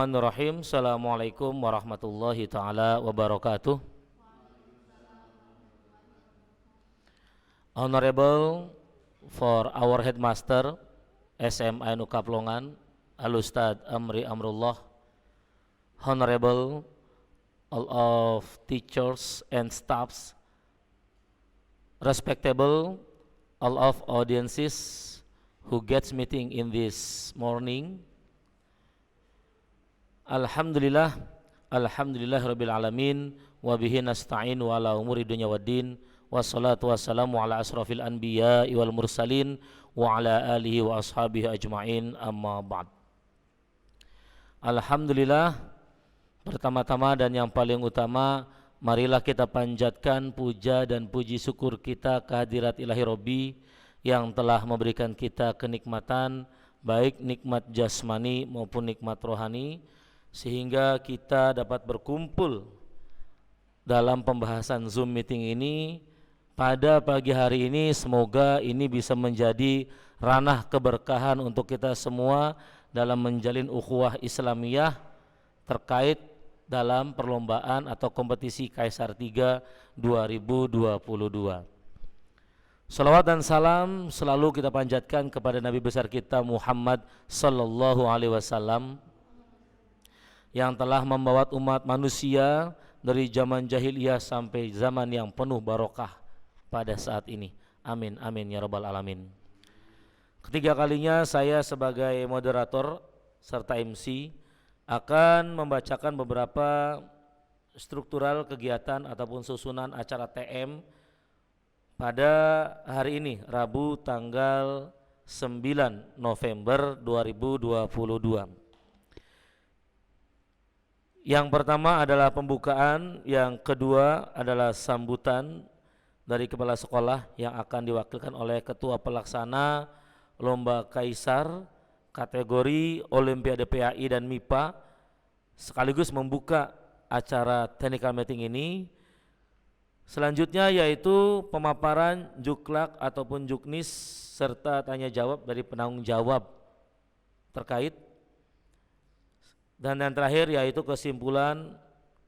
Bismillahirrahmanirrahim. Assalamualaikum warahmatullahi taala wabarakatuh. Honorable for our headmaster SMA NU Kaplongan, Al-Ustad Amri Amrullah, Honorable all of teachers and staffs, respectable all of audiences who gets meeting in this morning. Alhamdulillah, alhamdulillahirabbil alamin, wa bihi nasta'in wa ala umuri dunya waddin, wassalatu wassalamu ala asrafil anbiya wal mursalin wa ala alihi wa ashabihi ajma'in, amma ba'd. Alhamdulillah, pertama-tama dan yang paling utama, marilah kita panjatkan puja dan puji syukur kita kehadirat Ilahi Robbi yang telah memberikan kita kenikmatan, baik nikmat jasmani maupun nikmat rohani, sehingga kita dapat berkumpul dalam pembahasan Zoom meeting ini pada pagi hari ini. Semoga ini bisa menjadi ranah keberkahan untuk kita semua dalam menjalin ukhuwah Islamiyah terkait dalam perlombaan atau kompetisi Kaisar 3 2022. Salawat dan salam selalu kita panjatkan kepada Nabi besar kita Muhammad sallallahu alaihi wasallam yang telah membawa umat manusia dari zaman jahiliyah sampai zaman yang penuh barokah pada saat ini. Amin, amin ya rabbal alamin. Ketiga kalinya saya sebagai moderator serta MC akan membacakan beberapa struktural kegiatan ataupun susunan acara TM pada hari ini, Rabu tanggal 9 November 2022. Yang pertama adalah pembukaan, yang kedua adalah sambutan dari kepala sekolah yang akan diwakilkan oleh ketua pelaksana Lomba Kaisar kategori Olimpiade PAI dan MIPA, sekaligus membuka acara technical meeting ini. Selanjutnya yaitu pemaparan juklak ataupun juknis serta tanya jawab dari penanggung jawab terkait. Dan yang terakhir yaitu kesimpulan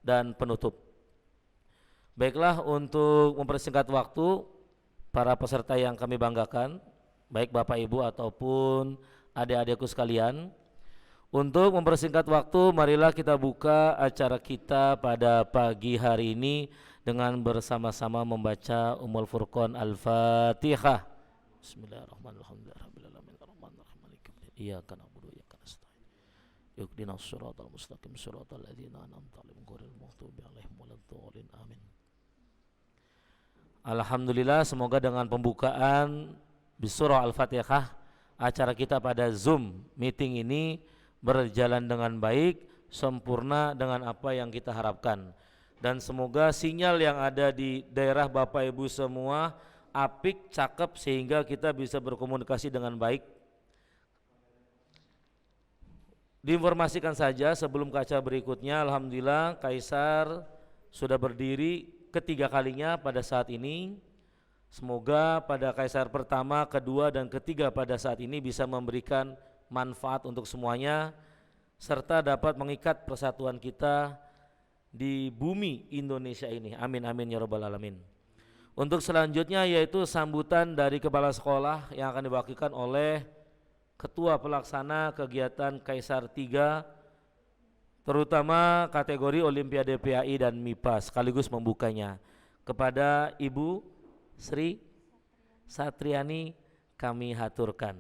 dan penutup. Baiklah, untuk mempersingkat waktu para peserta yang kami banggakan, baik Bapak Ibu ataupun adik-adikku sekalian, untuk mempersingkat waktu marilah kita buka acara kita pada pagi hari ini dengan bersama-sama membaca Ummul Furqan Al-Fatihah. Bismillahirrahmanirrahim. Iyyaka na'budu wa iyyaka nasta'in. Ihdinas siratal mustaqim siratal ladzina an'amta 'alaihim ghairil maghdubi 'alaihim waladdallin. Amin. Alhamdulillah, semoga dengan pembukaan surah Al-Fatihah acara kita pada Zoom meeting ini berjalan dengan baik, sempurna dengan apa yang kita harapkan. Dan semoga sinyal yang ada di daerah Bapak Ibu semua apik, cakep, sehingga kita bisa berkomunikasi dengan baik. Diinformasikan saja sebelum kaca berikutnya, alhamdulillah Kaisar sudah berdiri ketiga kalinya pada saat ini. Semoga pada Kaisar pertama, kedua, dan ketiga pada saat ini bisa memberikan manfaat untuk semuanya, serta dapat mengikat persatuan kita di bumi Indonesia ini. Amin, amin ya rabbal alamin. Untuk selanjutnya yaitu sambutan dari kepala sekolah yang akan diwakilkan oleh Ketua Pelaksana kegiatan Kaisar 3, terutama kategori Olimpiade PAI dan MIPA, sekaligus membukanya. Kepada Ibu Sri Satriani kami haturkan.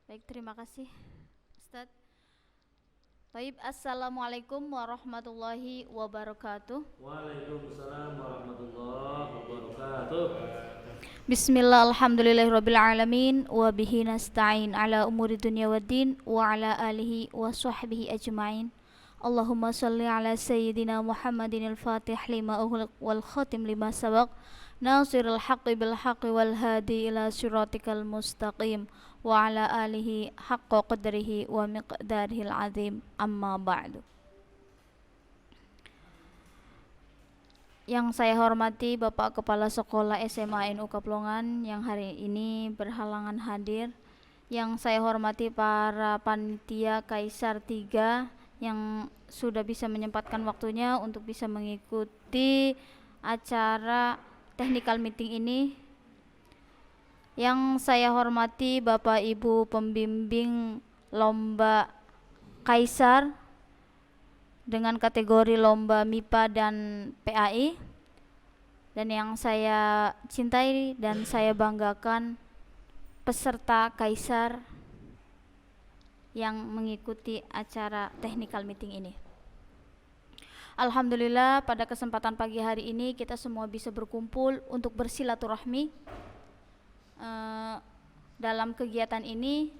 Baik, terima kasih Ustaz. Baik, assalamualaikum warahmatullahi wabarakatuh. Waalaikumsalam warahmatullahi wabarakatuh. Bismillah, alhamdulillahirabbil alamin, wa bihi nasta'in ala umuri dunya waddin, wa ala alihi wa sahbihi ajma'in. Allahumma salli ala sayyidina Muhammadin al-fatih lima ughliq wal khatim lima sabaq, nasirul haqqi bil haqqi wal hadi ila siratikal mustaqim, wa ala alihi haqqa qadrihi wa miqdarihil azim, amma ba'du. Yang saya hormati Bapak Kepala Sekolah SMA NU Kaplongan yang hari ini berhalangan hadir, yang saya hormati para panitia Kaisar 3 yang sudah bisa menyempatkan waktunya untuk bisa mengikuti acara technical meeting ini. Yang saya hormati Bapak Ibu pembimbing lomba Kaisar dengan kategori lomba MIPA dan PAI, dan yang saya cintai dan saya banggakan peserta Kaisar yang mengikuti acara technical meeting ini. Alhamdulillah pada kesempatan pagi hari ini kita semua bisa berkumpul untuk bersilaturahmi. Dalam kegiatan ini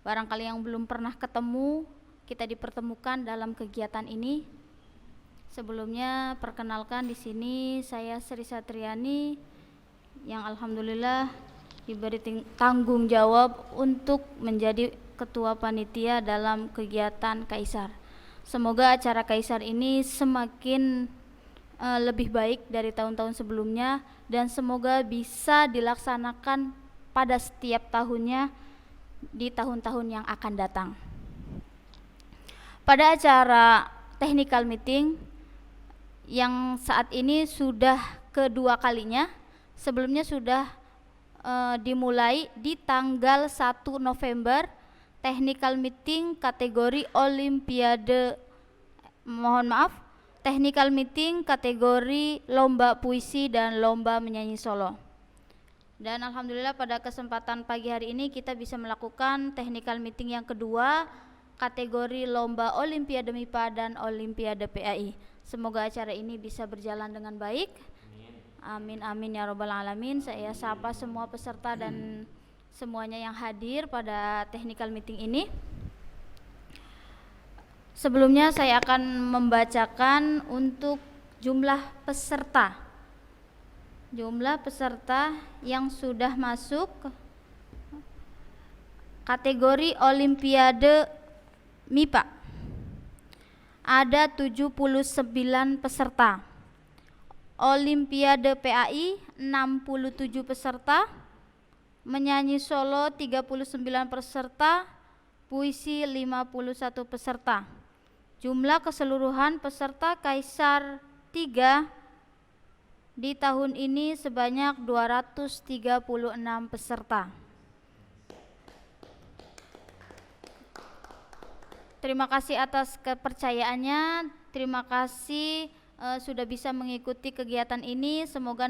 barangkali yang belum pernah ketemu, kita dipertemukan dalam kegiatan ini. Sebelumnya perkenalkan, di sini saya Sri Satriani yang alhamdulillah diberi tanggung jawab untuk menjadi ketua panitia dalam kegiatan Kaisar. Semoga acara Kaisar ini semakin lebih baik dari tahun-tahun sebelumnya dan semoga bisa dilaksanakan pada setiap tahunnya di tahun-tahun yang akan datang. Pada acara technical meeting yang saat ini sudah kedua kalinya, sebelumnya sudah dimulai di tanggal 1 November technical meeting kategori Olimpiade, technical meeting kategori lomba puisi dan lomba menyanyi solo. Dan alhamdulillah pada kesempatan pagi hari ini kita bisa melakukan technical meeting yang kedua kategori lomba Olimpiade MIPA dan Olimpiade PAI. Semoga acara ini bisa berjalan dengan baik. Amin amin ya robbal alamin. Saya sapa semua peserta dan semuanya yang hadir pada technical meeting ini. Sebelumnya saya akan membacakan untuk jumlah peserta. Jumlah peserta yang sudah masuk kategori Olimpiade MIPA. Ada 79 peserta. Olimpiade PAI 67 peserta. Menyanyi solo 39 peserta. Puisi 51 peserta. Jumlah keseluruhan peserta Kaisar 3 di tahun ini sebanyak 236 peserta. Terima kasih atas kepercayaannya. Terima kasih sudah bisa mengikuti kegiatan ini. Semoga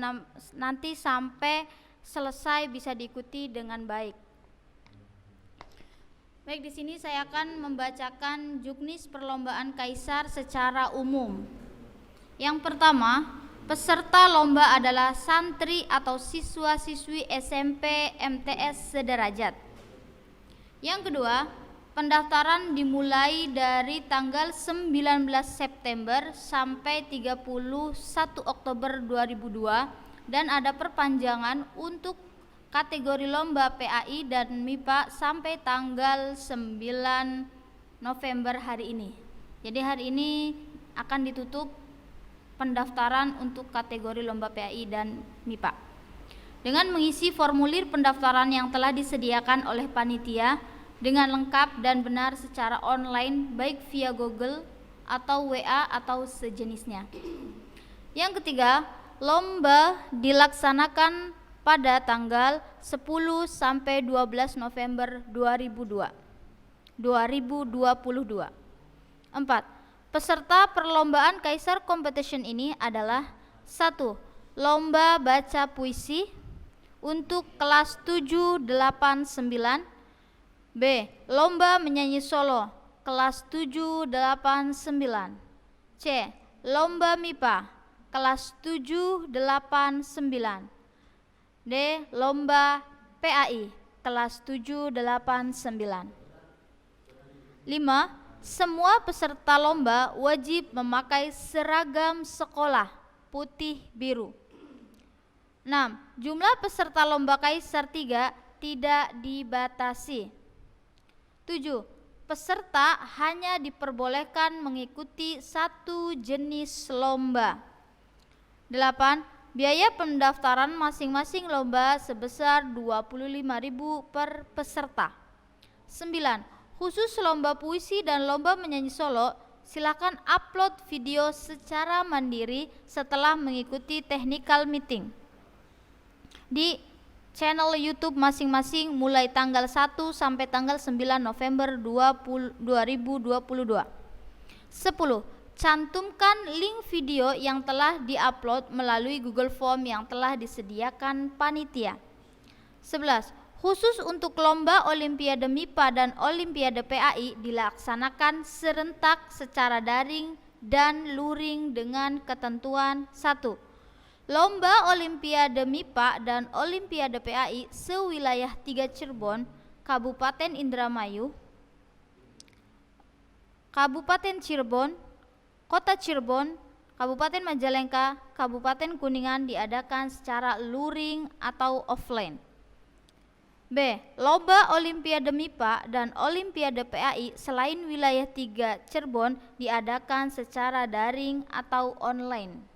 nanti sampai selesai bisa diikuti dengan baik. Baik, di sini saya akan membacakan juknis perlombaan Kaisar secara umum. Yang pertama, peserta lomba adalah santri atau siswa-siswi SMP MTS sederajat. Yang kedua, pendaftaran dimulai dari tanggal 19 September sampai 31 Oktober 2002 dan ada perpanjangan untuk kategori lomba PAI dan MIPA sampai tanggal 9 November hari ini. Jadi hari ini akan ditutup pendaftaran untuk kategori lomba PAI dan MIPA. Dengan mengisi formulir pendaftaran yang telah disediakan oleh panitia dengan lengkap dan benar secara online baik via Google atau WA atau sejenisnya. Yang ketiga, lomba dilaksanakan pada tanggal 10 sampai 12 November 2022. 4. Peserta perlombaan Kaisar Competition ini adalah 1. Lomba baca puisi untuk kelas 7, 8, 9. B. Lomba menyanyi solo kelas 7, 8, 9. C. Lomba MIPA kelas 7, 8, 9. D. Lomba PAI kelas 7, 8, 9. 5. Semua peserta lomba wajib memakai seragam sekolah putih biru. 6. Jumlah peserta lomba Kaisar 3 tidak dibatasi. 7. Peserta hanya diperbolehkan mengikuti satu jenis lomba. 8. Biaya pendaftaran masing-masing lomba sebesar 25.000 per peserta. 9. Khusus lomba puisi dan lomba menyanyi solo, silakan upload video secara mandiri setelah mengikuti technical meeting di channel YouTube masing-masing mulai tanggal 1 sampai tanggal 9 November 2022. 10. Cantumkan link video yang telah diupload melalui Google Form yang telah disediakan panitia. 11. Khusus untuk lomba Olimpiade MIPA dan Olimpiade PAI dilaksanakan serentak secara daring dan luring dengan ketentuan 1. Lomba Olimpiade MIPA dan Olimpiade PAI sewilayah 3 Cirebon, Kabupaten Indramayu, Kabupaten Cirebon, Kota Cirebon, Kabupaten Majalengka, Kabupaten Kuningan diadakan secara luring atau offline. B. Lomba Olimpiade MIPA dan Olimpiade PAI selain wilayah 3 Cirebon diadakan secara daring atau online.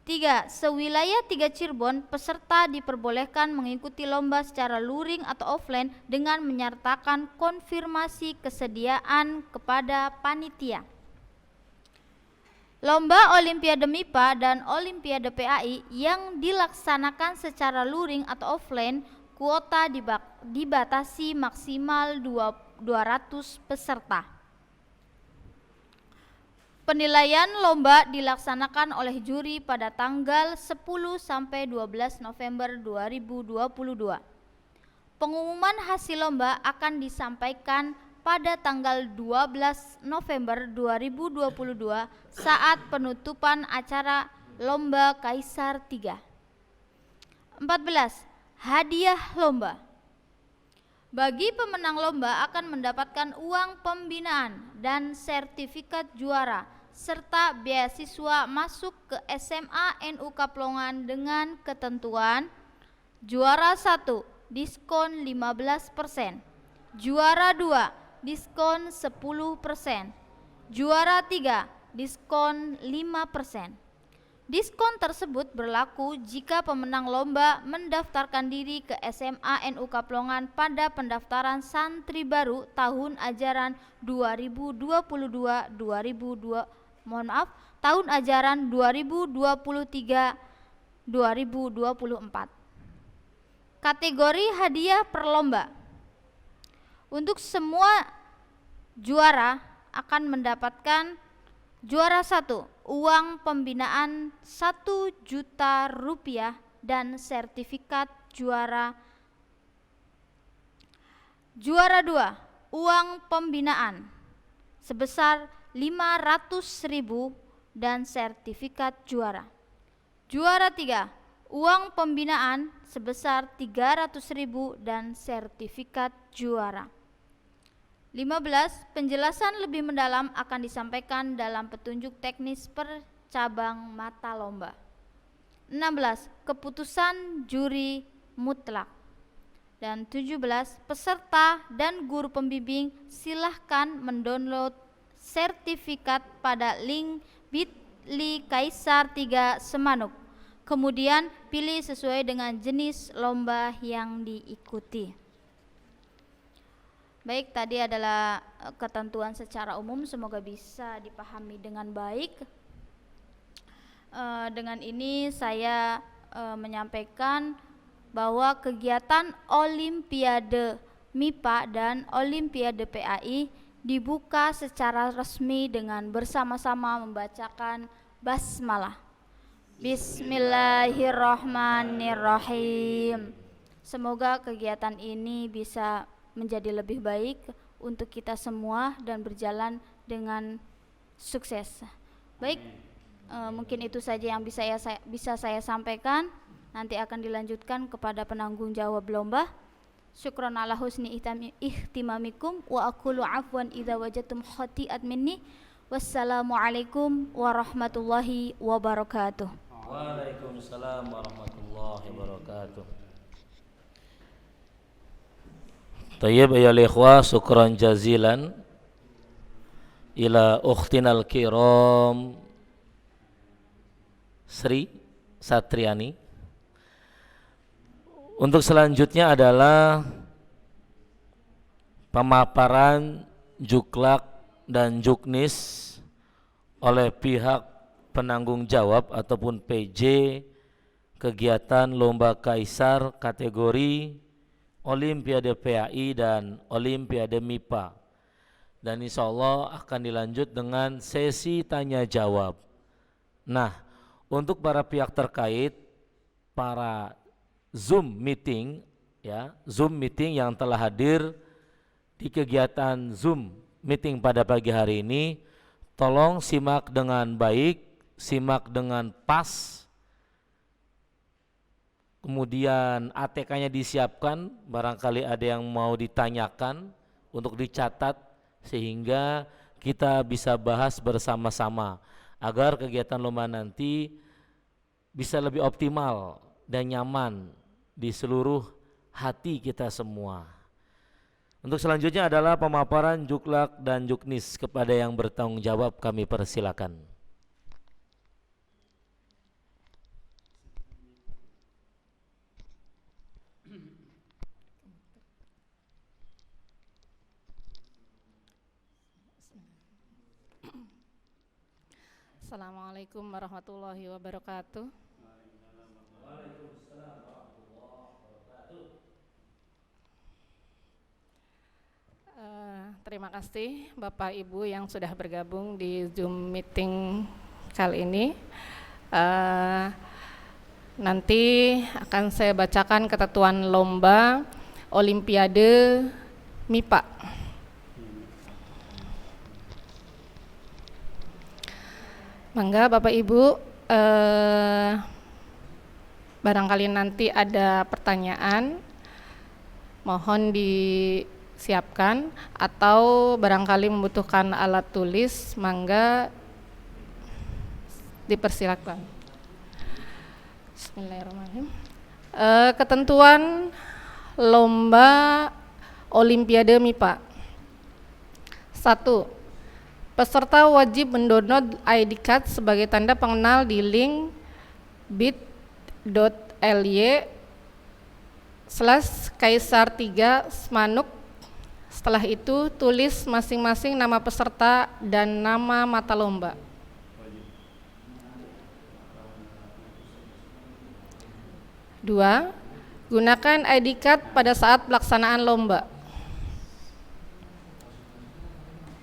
3. Sewilayah 3 Cirebon, peserta diperbolehkan mengikuti lomba secara luring atau offline dengan menyertakan konfirmasi kesediaan kepada panitia. Lomba Olimpiade MIPA dan Olimpiade PAI yang dilaksanakan secara luring atau offline, kuota dibatasi maksimal 200 peserta. Penilaian lomba dilaksanakan oleh juri pada tanggal 10 sampai 12 November 2022. Pengumuman hasil lomba akan disampaikan pada tanggal 12 November 2022 saat penutupan acara Lomba Kaisar 3. 14. Hadiah lomba. Bagi pemenang lomba akan mendapatkan uang pembinaan dan sertifikat juara serta beasiswa masuk ke SMA NU Kaplongan dengan ketentuan: juara 1 diskon 15%, juara 2 diskon 10%, juara 3 diskon 5%. Diskon tersebut berlaku jika pemenang lomba mendaftarkan diri ke SMA NU Kaplongan pada pendaftaran santri baru tahun ajaran 2022-2024. Kategori hadiah per lomba. Untuk semua juara akan mendapatkan: juara 1 uang pembinaan 1 juta rupiah dan sertifikat juara. Juara 2 uang pembinaan sebesar 500.000 dan sertifikat juara. Juara 3 uang pembinaan sebesar 300.000 dan sertifikat juara. 15. Penjelasan lebih mendalam akan disampaikan dalam petunjuk teknis per cabang mata lomba. 16. Keputusan juri mutlak. Dan 17. Peserta dan guru pembimbing silahkan mendownload sertifikat pada link bit.ly Kaisar 3 Semanuk. Kemudian pilih sesuai dengan jenis lomba yang diikuti. Baik, tadi adalah ketentuan secara umum, semoga bisa dipahami dengan baik. Dengan ini saya menyampaikan bahwa kegiatan Olimpiade MIPA dan Olimpiade PAI dibuka secara resmi dengan bersama-sama membacakan basmalah. Bismillahirrahmanirrahim. Semoga kegiatan ini bisa menjadi lebih baik untuk kita semua dan berjalan dengan sukses. Baik, mungkin itu saja yang bisa saya sampaikan. Nanti akan dilanjutkan kepada penanggung jawab lomba. Syukran ala husni ihtimamikum wa aqulu afwan idza wajadtum khati'at minni. Wassalamualaikum warahmatullahi wabarakatuh. Waalaikumsalam warahmatullahi wabarakatuh. Tayyib ayyuhal ikhwah, syukran jazilan ila ukhtinal kiram Sri Satriani. Untuk selanjutnya adalah pemaparan juklak dan juknis oleh pihak penanggung jawab ataupun PJ kegiatan Lomba Kaisar kategori Olimpiade PAI dan Olimpiade MIPA. Dan insya Allah akan dilanjut dengan sesi tanya jawab. Nah, untuk para pihak terkait, para Zoom meeting yang telah hadir di kegiatan Zoom meeting pada pagi hari ini, tolong simak dengan baik, simak dengan pas. Kemudian ATK-nya disiapkan, barangkali ada yang mau ditanyakan untuk dicatat sehingga kita bisa bahas bersama-sama agar kegiatan lomba nanti bisa lebih optimal dan nyaman di seluruh hati kita semua. Untuk selanjutnya adalah pemaparan juklak dan juknis. Kepada yang bertanggung jawab kami persilakan. Assalamualaikum warahmatullahi wabarakatuh. Terima kasih Bapak Ibu yang sudah bergabung di Zoom meeting kali ini. Nanti akan saya bacakan ketentuan lomba Olimpiade MIPA. Mangga Bapak Ibu, barangkali nanti ada pertanyaan, mohon disiapkan, atau barangkali membutuhkan alat tulis, mangga dipersilakan. Bismillahirrahmanirrahim. Ketentuan lomba Olimpiade MIPA. 1. Peserta wajib mendownload ID card sebagai tanda pengenal di link bit.ly/kaisar3 Smanuk. Setelah itu tulis masing-masing nama peserta dan nama mata lomba. 2. Gunakan ID card pada saat pelaksanaan lomba.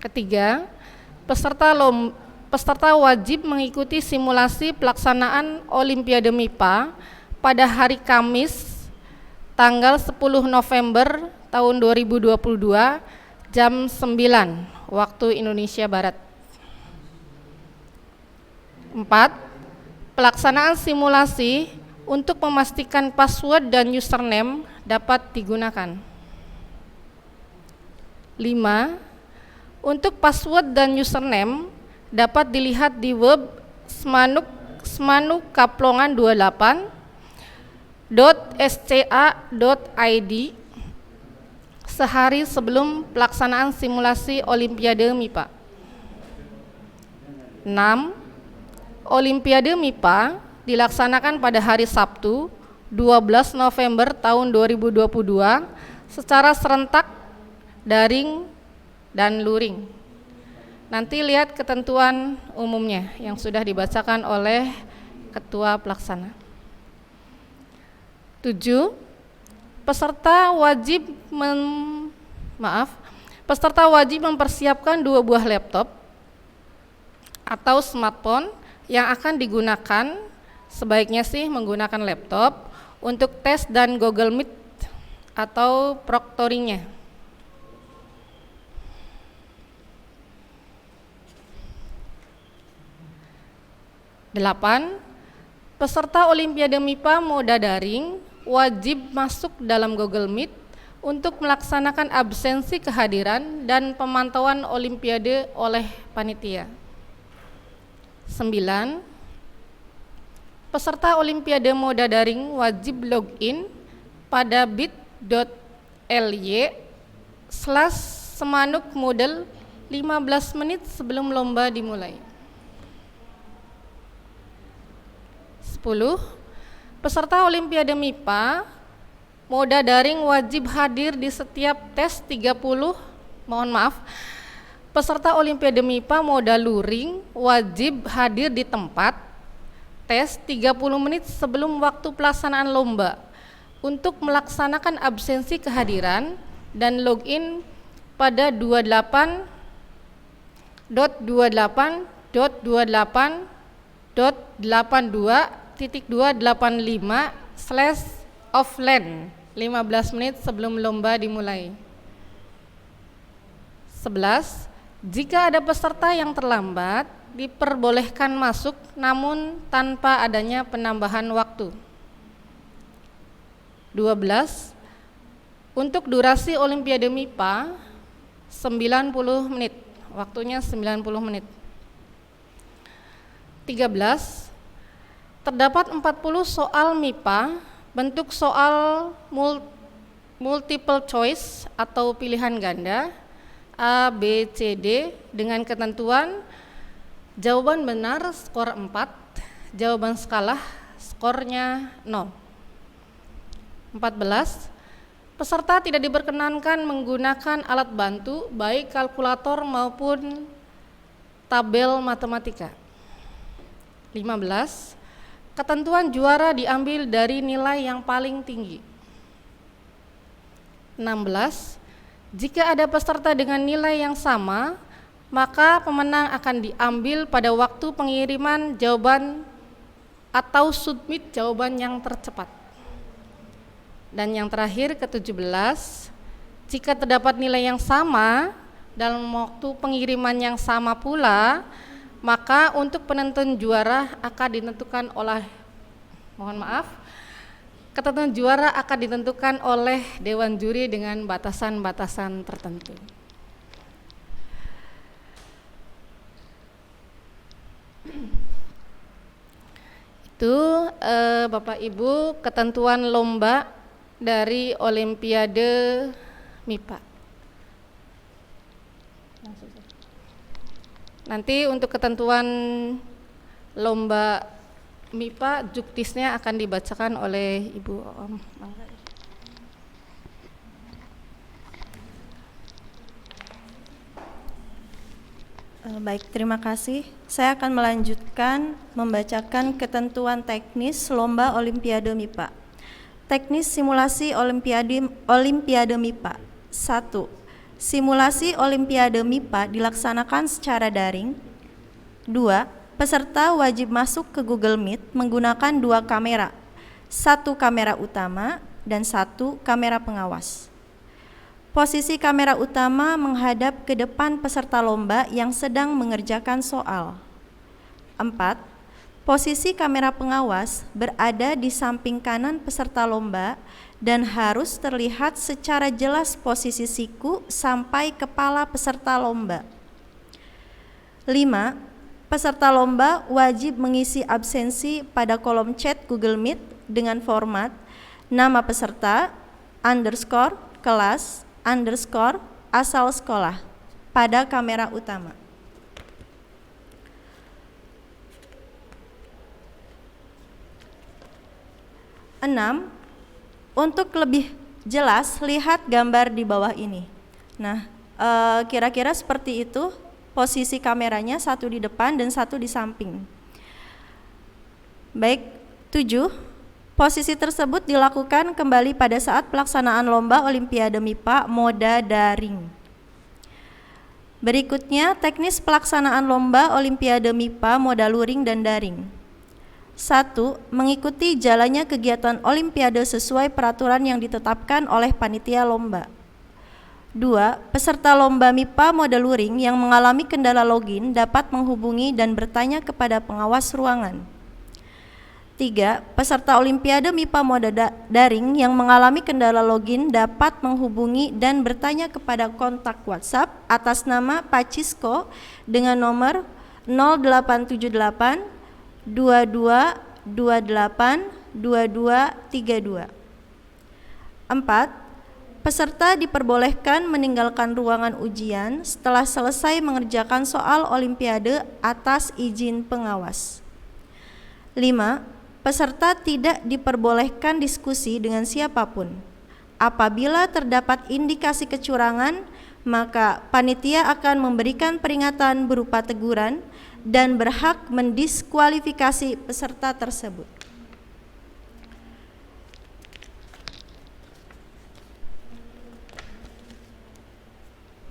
3. Peserta wajib mengikuti simulasi pelaksanaan Olimpiade MIPA pada hari Kamis tanggal 10 November tahun 2022 jam 9 waktu Indonesia Barat. 4. Pelaksanaan simulasi untuk memastikan password dan username dapat digunakan. 5. Untuk password dan username dapat dilihat di web smanukaplongan28.sca.id sehari sebelum pelaksanaan simulasi Olimpiade MIPA. 6. Olimpiade MIPA dilaksanakan pada hari Sabtu 12 November tahun 2022 secara serentak, daring, dan luring. Nanti lihat ketentuan umumnya yang sudah dibacakan oleh Ketua Pelaksana. 7. Peserta wajib mempersiapkan 2 buah laptop atau smartphone yang akan digunakan. Sebaiknya sih menggunakan laptop untuk tes dan Google Meet atau proctoring-nya. 8. Peserta Olimpiade MIPA moda daring wajib masuk dalam Google Meet untuk melaksanakan absensi kehadiran dan pemantauan Olimpiade oleh panitia. 9. Peserta Olimpiade moda daring wajib login pada bit.ly/semanukmodel 15 menit sebelum lomba dimulai. 10. Peserta Olimpiade MIPA moda daring wajib hadir di setiap tes 30, mohon maaf, peserta Olimpiade MIPA moda luring wajib hadir di tempat tes 30 menit sebelum waktu pelaksanaan lomba untuk melaksanakan absensi kehadiran dan login pada 28.28.22.85/offline 15 menit sebelum lomba dimulai. 11. Jika ada peserta yang terlambat, diperbolehkan masuk namun tanpa adanya penambahan waktu. 12. Untuk durasi Olimpiade MIPA 90 menit, waktunya 90 menit. 13. Terdapat 40 soal MIPA bentuk soal multiple choice atau pilihan ganda A, B, C, D dengan ketentuan jawaban benar skor 4, jawaban salah skornya 0. 14. Peserta tidak diperkenankan menggunakan alat bantu baik kalkulator maupun tabel matematika. 15. Ketentuan juara diambil dari nilai yang paling tinggi. 16. Jika ada peserta dengan nilai yang sama, maka pemenang akan diambil pada waktu pengiriman jawaban atau submit jawaban yang tercepat. Dan yang terakhir ke-17, jika terdapat nilai yang sama dalam waktu pengiriman yang sama pula, maka untuk penentuan juara akan ditentukan oleh, ketentuan juara akan ditentukan oleh Dewan Juri dengan batasan-batasan tertentu. Itu Bapak Ibu ketentuan lomba dari Olimpiade MIPA. Nanti untuk ketentuan lomba MIPA juktisnya akan dibacakan oleh Ibu Om. Baik, terima kasih. Saya akan melanjutkan membacakan ketentuan teknis lomba Olimpiade MIPA. Teknis simulasi Olimpiade MIPA. 1. Simulasi Olimpiade MIPA dilaksanakan secara daring. 2. Peserta wajib masuk ke Google Meet menggunakan 2 kamera, 1 kamera utama dan 1 kamera pengawas. Posisi kamera utama menghadap ke depan peserta lomba yang sedang mengerjakan soal. 4. Posisi kamera pengawas berada di samping kanan peserta lomba dan harus terlihat secara jelas posisi siku sampai kepala peserta lomba. 5. Peserta lomba wajib mengisi absensi pada kolom chat Google Meet dengan format nama peserta, kelas, asal sekolah pada kamera utama. 6. Untuk lebih jelas, lihat gambar di bawah ini. Nah, kira-kira seperti itu posisi kameranya, 1 di depan dan 1 di samping. Baik, 7. Posisi tersebut dilakukan kembali pada saat pelaksanaan lomba Olimpiade MIPA moda daring. Berikutnya, teknis pelaksanaan lomba Olimpiade MIPA moda luring dan daring. 1. Mengikuti jalannya kegiatan Olimpiade sesuai peraturan yang ditetapkan oleh panitia lomba. 2. Peserta lomba MIPA moda luring yang mengalami kendala login dapat menghubungi dan bertanya kepada pengawas ruangan. 3. Peserta Olimpiade MIPA moda daring yang mengalami kendala login dapat menghubungi dan bertanya kepada kontak WhatsApp atas nama Pak Cisco dengan nomor 0878 2228 2232. 4. Peserta diperbolehkan meninggalkan ruangan ujian setelah selesai mengerjakan soal Olimpiade atas izin pengawas. 5. Peserta tidak diperbolehkan diskusi dengan siapapun. Apabila terdapat indikasi kecurangan, maka panitia akan memberikan peringatan berupa teguran dan berhak mendiskualifikasi peserta tersebut.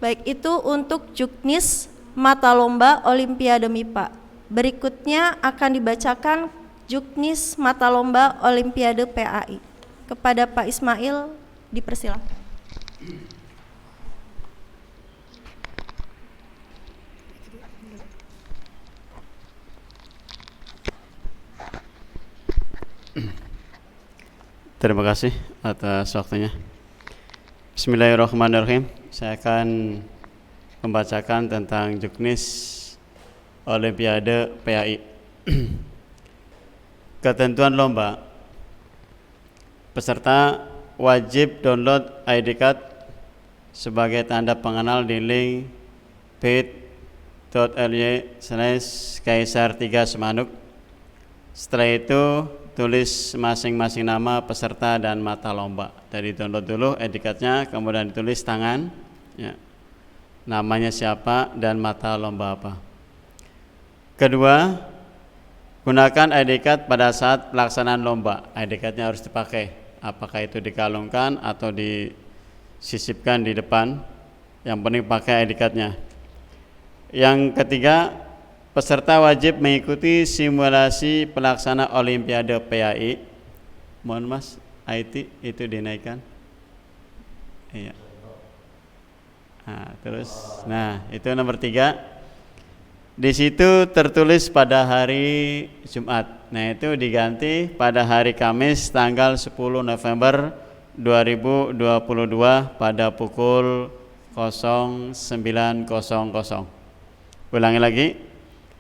Baik, itu untuk juknis mata lomba Olimpiade MIPA. Berikutnya akan dibacakan juknis mata lomba Olimpiade PAI. Kepada Pak Ismail dipersilakan. Terima kasih atas waktunya. Bismillahirrahmanirrahim. Saya akan membacakan tentang juknis Olimpiade PAI. Ketentuan lomba. Peserta wajib download ID card sebagai tanda pengenal di link bit.ly/kaisar3semanuk. Setelah itu tulis masing-masing nama peserta dan mata lomba. Jadi download dulu ID card-nya, kemudian ditulis tangan, ya, namanya siapa dan mata lomba apa. Kedua, gunakan ID card pada saat pelaksanaan lomba. ID card-nya harus dipakai, apakah itu dikalungkan atau disisipkan di depan. Yang penting pakai ID card-nya. Yang ketiga, peserta wajib mengikuti simulasi pelaksana Olimpiade PAI. Mohon Mas, IT itu dinaikkan. Iya. Nah, itu nomor 3. Di situ tertulis pada hari Jumat. Nah, itu diganti pada hari Kamis tanggal 10 November 2022 pada pukul 09.00. Ulangi lagi.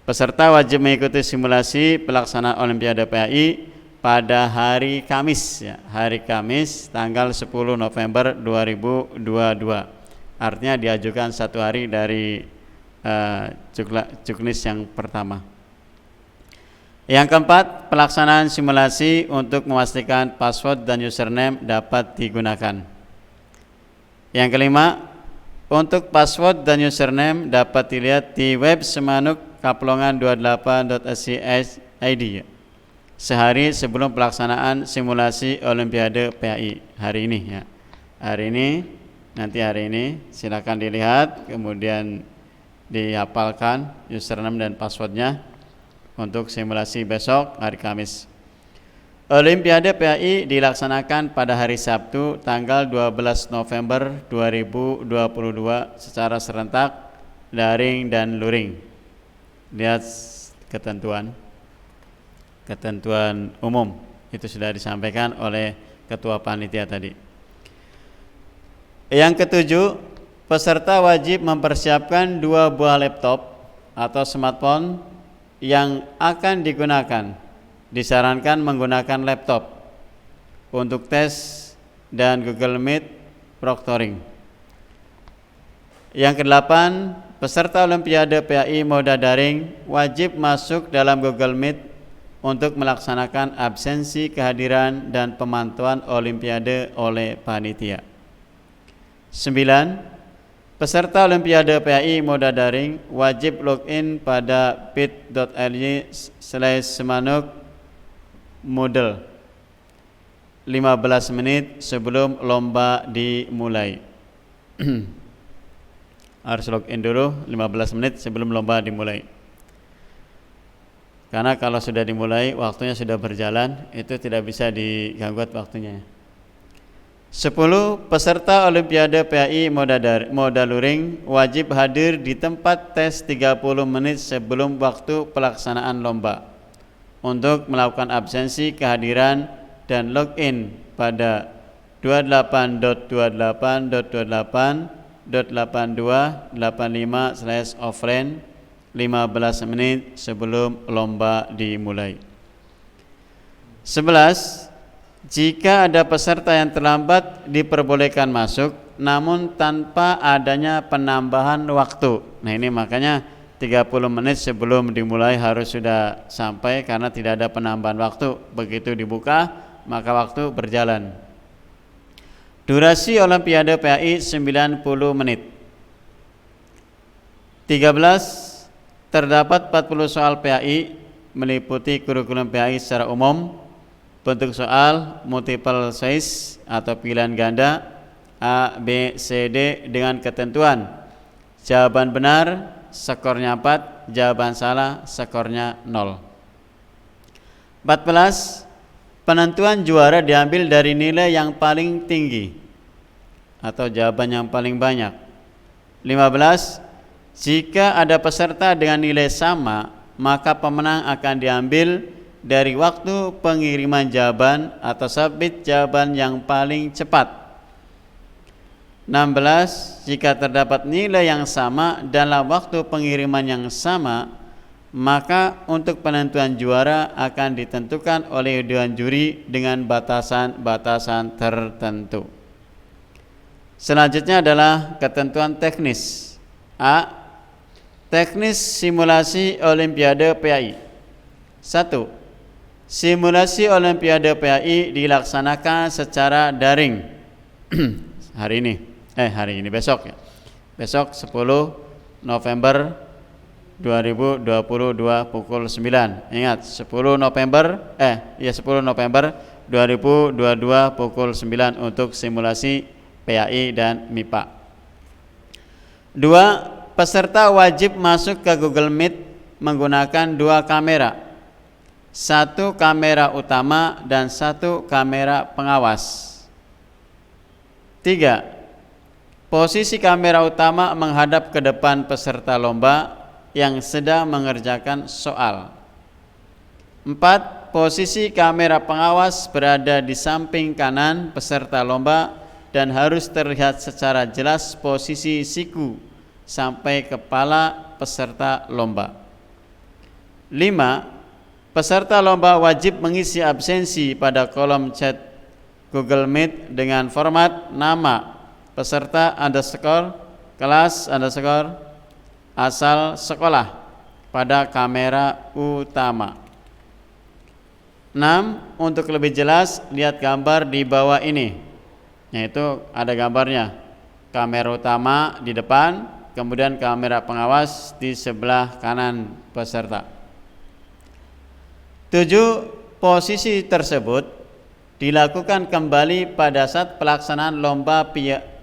Peserta wajib mengikuti simulasi pelaksanaan Olimpiade PAI pada hari Kamis, ya, hari Kamis tanggal 10 November 2022. Artinya diajukan 1 hari dari juknis yang pertama. Yang keempat, pelaksanaan simulasi untuk memastikan password dan username dapat digunakan. Yang kelima, untuk password dan username dapat dilihat di web Semanuk kaplongan28.ac.id sehari sebelum pelaksanaan simulasi Olimpiade PAI hari ini, ya. Hari ini silakan dilihat, kemudian dihafalkan username dan passwordnya untuk simulasi besok hari Kamis. Olimpiade PAI dilaksanakan pada hari Sabtu tanggal 12 November 2022 secara serentak, daring dan luring. Lihat ketentuan umum itu sudah disampaikan oleh ketua panitia tadi. Yang ketujuh, peserta wajib mempersiapkan 2 buah laptop atau smartphone yang akan digunakan. Disarankan menggunakan laptop untuk tes dan Google Meet proctoring. Yang kedelapan, peserta Olimpiade PAI moda daring wajib masuk dalam Google Meet untuk melaksanakan absensi kehadiran dan pemantauan Olimpiade oleh panitia. 9. Peserta Olimpiade PAI moda daring wajib login pada bit.ly/semanuk model 15 menit sebelum lomba dimulai. Harus login dulu 15 menit sebelum lomba dimulai. Karena kalau sudah dimulai, waktunya sudah berjalan, itu tidak bisa diganggu waktunya. 10. Peserta Olimpiade PAI moda luring wajib hadir di tempat tes 30 menit sebelum waktu pelaksanaan lomba untuk melakukan absensi kehadiran dan login pada 28.28.28.8285/offline 15 menit sebelum lomba dimulai. 11. Jika ada peserta yang terlambat diperbolehkan masuk, namun tanpa adanya penambahan waktu. Nah, ini makanya 30 menit sebelum dimulai harus sudah sampai karena tidak ada penambahan waktu. Begitu dibuka, maka waktu berjalan. Durasi Olimpiade PAI 90 menit. 13. Terdapat 40 soal PAI meliputi kurikulum PAI secara umum. Bentuk soal multiple choice atau pilihan ganda A, B, C, D dengan ketentuan jawaban benar skornya 4, jawaban salah skornya 0. 14. Penentuan juara diambil dari nilai yang paling tinggi atau jawaban yang paling banyak. 15. Jika ada peserta dengan nilai sama, maka pemenang akan diambil dari waktu pengiriman jawaban atau submit jawaban yang paling cepat. 16. Jika terdapat nilai yang sama dalam waktu pengiriman yang sama, maka untuk penentuan juara akan ditentukan oleh dewan juri dengan batasan-batasan tertentu. Selanjutnya adalah ketentuan teknis. A. Teknis simulasi Olimpiade PAI. 1. Simulasi Olimpiade PAI dilaksanakan secara daring. hari ini besok ya. Besok 10 November 2022 pukul 9. Ingat 10 November 2022 pukul 9 untuk simulasi PAI dan MIPA. 2. Peserta wajib masuk ke Google Meet menggunakan 2 kamera. 1 kamera utama dan 1 kamera pengawas. 3. Posisi kamera utama menghadap ke depan peserta lomba yang sedang mengerjakan soal. 4. Posisi kamera pengawas berada di samping kanan peserta lomba dan harus terlihat secara jelas posisi siku sampai kepala peserta lomba. 5. Peserta lomba wajib mengisi absensi pada kolom chat Google Meet dengan format nama peserta underscore kelas underscore asal sekolah pada kamera utama. 6. Untuk lebih jelas lihat gambar di bawah ini, yaitu ada gambarnya kamera utama di depan, kemudian kamera pengawas di sebelah kanan peserta. 7. Posisi tersebut dilakukan kembali pada saat pelaksanaan lomba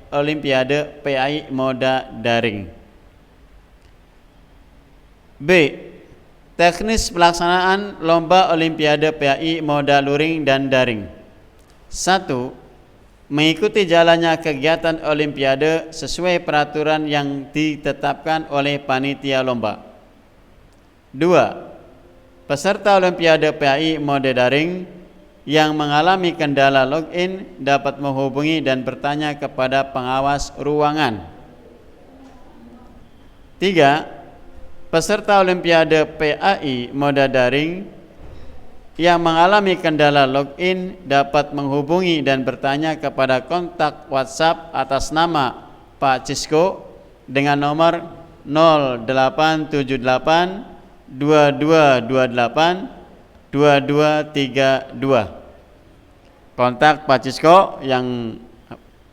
Olimpiade PAI moda daring. B. Teknis pelaksanaan lomba Olimpiade PAI moda luring dan daring. 1. Mengikuti jalannya kegiatan Olimpiade sesuai peraturan yang ditetapkan oleh panitia lomba. 2. Peserta Olimpiade PAI mode daring yang mengalami kendala login dapat menghubungi dan bertanya kepada pengawas ruangan. 3. Peserta Olimpiade PAI mode daring yang mengalami kendala login dapat menghubungi dan bertanya kepada kontak WhatsApp atas nama Pak Cisco dengan nomor 0878 2228 2232. Kontak Pak Cisco yang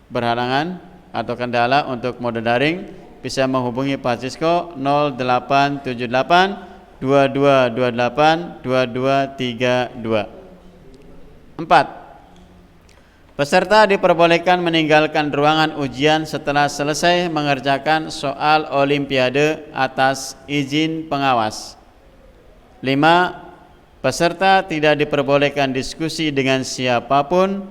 berhalangan atau kendala untuk mode daring bisa menghubungi Pak Cisco 0878 2228 2232. 4. Peserta diperbolehkan meninggalkan ruangan ujian setelah selesai mengerjakan soal Olimpiade atas izin pengawas. 5. Peserta tidak diperbolehkan diskusi dengan siapapun.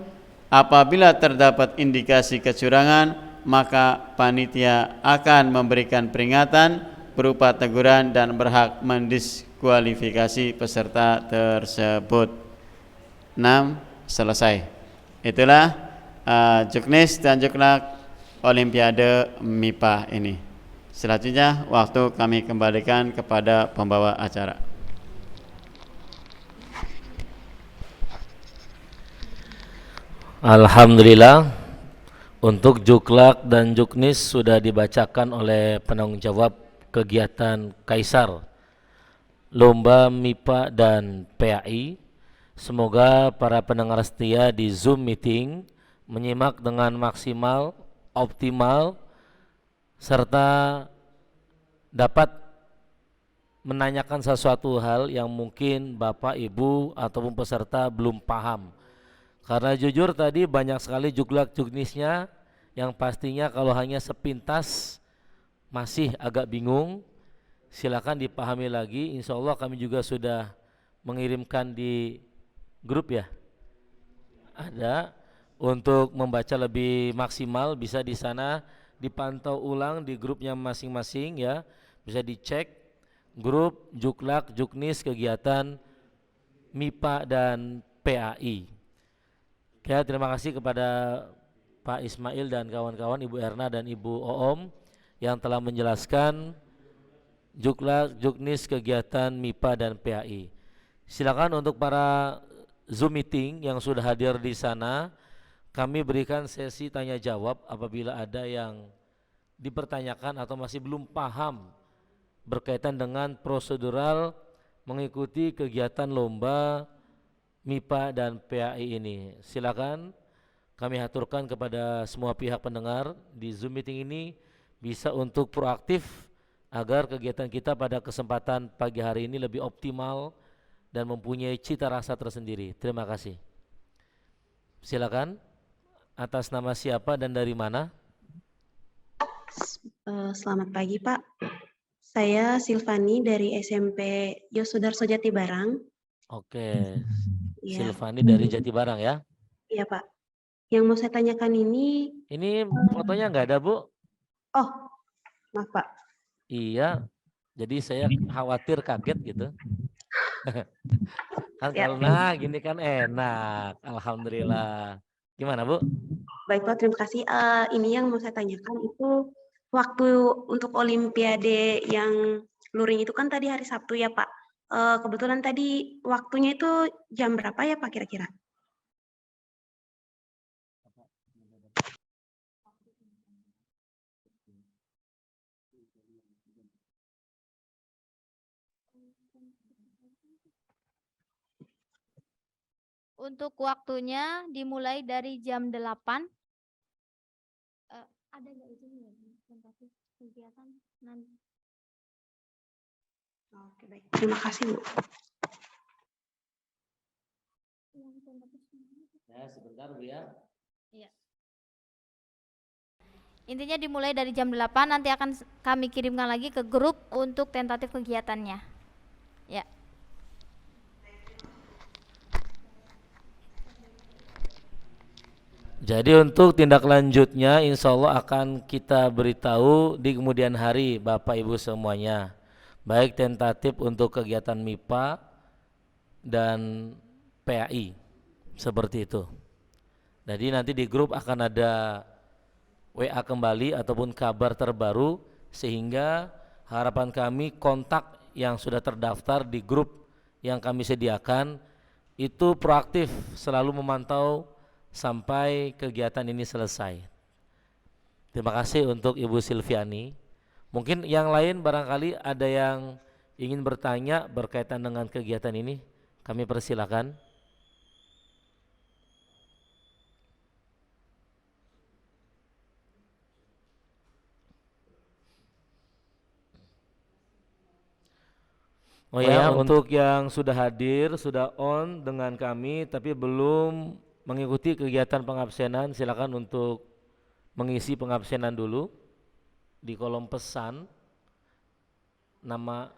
Apabila terdapat indikasi kecurangan, maka panitia akan memberikan peringatan berupa teguran dan berhak mendiskualifikasi peserta tersebut. 6. Selesai. Itulah juknis dan juklak Olimpiade MIPA ini. Selanjutnya waktu kami kembalikan kepada pembawa acara. Alhamdulillah, untuk juklak dan juknis sudah dibacakan oleh penanggung jawab kegiatan Kaisar Lomba MIPA dan PAI. Semoga para pendengar setia di Zoom meeting menyimak dengan maksimal, optimal, serta dapat menanyakan sesuatu hal yang mungkin Bapak, Ibu, ataupun peserta belum paham. Karena jujur tadi banyak sekali juklak juknisnya yang pastinya kalau hanya sepintas masih agak bingung. Silakan dipahami lagi. Insya Allah kami juga sudah mengirimkan di grup ya. Ada untuk membaca lebih maksimal, bisa di sana dipantau ulang di grupnya masing-masing ya. Bisa dicek grup juklak juknis kegiatan MIPA dan PAI. Ya, terima kasih kepada Pak Ismail dan kawan-kawan, Ibu Erna dan Ibu Oom yang telah menjelaskan juklak juknis kegiatan MIPA dan PAI. Silakan untuk para Zoom meeting yang sudah hadir di sana, kami berikan sesi tanya jawab apabila ada yang dipertanyakan atau masih belum paham berkaitan dengan prosedural mengikuti kegiatan lomba MIPA dan PAI ini. Silakan kami aturkan kepada semua pihak pendengar di Zoom meeting ini bisa untuk proaktif agar kegiatan kita pada kesempatan pagi hari ini lebih optimal dan mempunyai cita rasa tersendiri. Terima kasih. Silakan, atas nama siapa dan dari mana? Selamat pagi Pak, saya Silvani dari SMP Yosudarso Jatibarang. Oke, Ya, Silvani dari Jatibarang ya. iya Pak. Yang mau saya tanyakan Ini fotonya nggak ada Bu? oh maaf Pak. Iya, jadi saya khawatir kaget gitu. Kan Ya, kalau nah gini kan enak, alhamdulillah. Gimana Bu? baik Pak, terima kasih. Ini yang mau saya tanyakan itu waktu untuk Olimpiade yang luring itu kan tadi hari Sabtu ya Pak. Kebetulan tadi waktunya itu jam berapa ya Pak kira-kira? Untuk waktunya dimulai dari jam 8. Ada nggak izinnya tentatif kegiatan nanti? Oke baik, terima kasih Bu. Ya, sebentar Bu ya. Iya. Intinya dimulai dari jam 8, nanti akan kami kirimkan lagi ke grup untuk tentatif kegiatannya. Ya. Jadi untuk tindak lanjutnya insya Allah akan kita beritahu di kemudian hari Bapak Ibu semuanya. Baik tentatif untuk kegiatan MIPA dan PAI. Seperti itu. Jadi nanti di grup akan ada WA kembali ataupun kabar terbaru sehingga harapan kami kontak yang sudah terdaftar di grup yang kami sediakan itu proaktif selalu memantau sampai kegiatan ini selesai. Terima kasih untuk Ibu Silviani. Mungkin yang lain barangkali ada yang ingin bertanya berkaitan dengan kegiatan ini, kami persilakan. Oh ya, untuk yang sudah hadir, sudah on dengan kami tapi belum mengikuti kegiatan pengabsenan, silakan untuk mengisi pengabsenan dulu di kolom pesan. Nama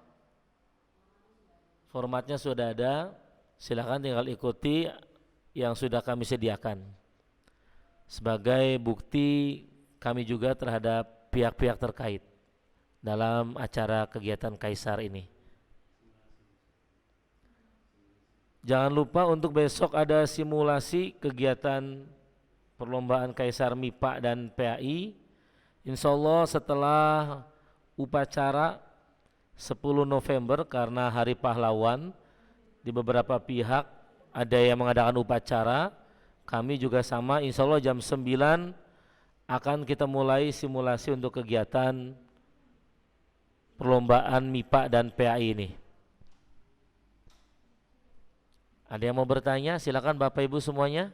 formatnya sudah ada, silakan tinggal ikuti yang sudah kami sediakan. Sebagai bukti kami juga terhadap pihak-pihak terkait dalam acara kegiatan Kaisar ini. Jangan lupa untuk besok ada simulasi kegiatan perlombaan Kaisar MIPA dan PAI. Insya Allah setelah upacara 10 November karena Hari Pahlawan di beberapa pihak ada yang mengadakan upacara. Kami juga sama, insya Allah jam 9 akan kita mulai simulasi untuk kegiatan perlombaan MIPA dan PAI ini. Ada yang mau bertanya? Silakan Bapak Ibu semuanya.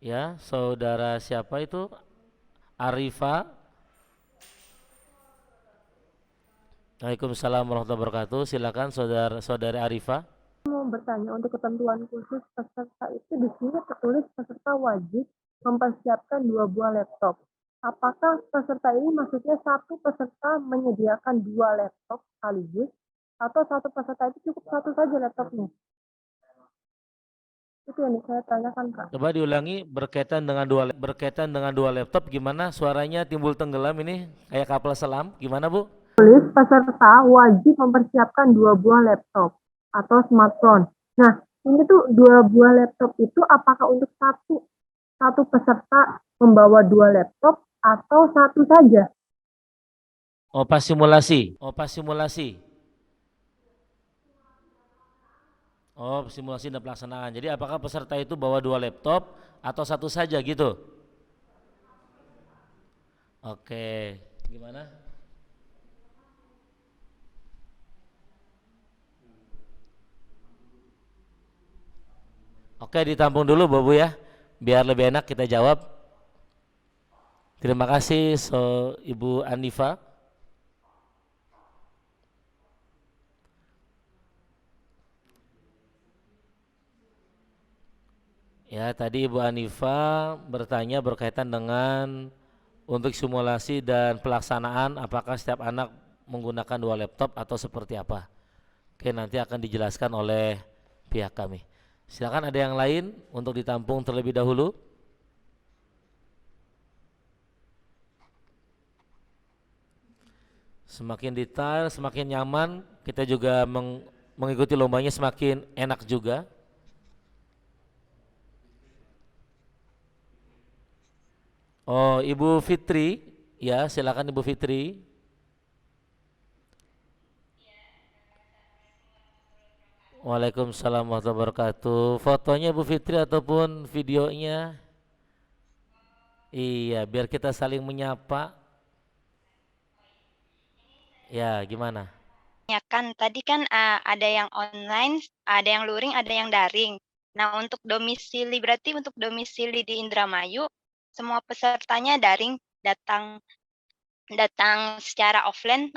Ya, saudara siapa itu? Arifa. Waalaikumsalam warahmatullahi wabarakatuh. Silakan saudari Arifa. Mau bertanya untuk ketentuan khusus peserta itu di sini tertulis peserta wajib mempersiapkan 2 buah laptop. Apakah peserta ini maksudnya satu peserta menyediakan 2 laptop sekaligus atau satu peserta itu cukup satu saja laptopnya? Itu yang saya tanyakan, Kak. Coba diulangi berkaitan dengan dua laptop gimana? Suaranya timbul tenggelam ini kayak kapal selam. Gimana, Bu? Tulis peserta wajib mempersiapkan 2 buah laptop atau smartphone. Nah, ini tuh 2 buah laptop itu apakah untuk satu peserta membawa 2 laptop atau satu saja? Oh, pas simulasi. Oh, simulasi dan pelaksanaan. Jadi apakah peserta itu bawa 2 laptop atau satu saja gitu? Oke, gimana? Oke, ditampung dulu Bu ya, biar lebih enak kita jawab. Terima kasih Ibu Anifa. Ya, tadi Ibu Anifa bertanya berkaitan dengan untuk simulasi dan pelaksanaan apakah setiap anak menggunakan 2 laptop atau seperti apa. Oke, nanti akan dijelaskan oleh pihak kami. Silakan ada yang lain untuk ditampung terlebih dahulu. Semakin detail, semakin nyaman, kita juga mengikuti lombanya semakin enak juga. Oh, Ibu Fitri, ya silakan Ibu Fitri. Waalaikumsalam warahmatullahi wabarakatuh. Fotonya Bu Fitri ataupun videonya? Iya, biar kita saling menyapa. Ya, gimana? Ya kan, tadi kan ada yang online, ada yang luring, ada yang daring. Nah, untuk domisili di Indramayu, semua pesertanya daring, datang secara offline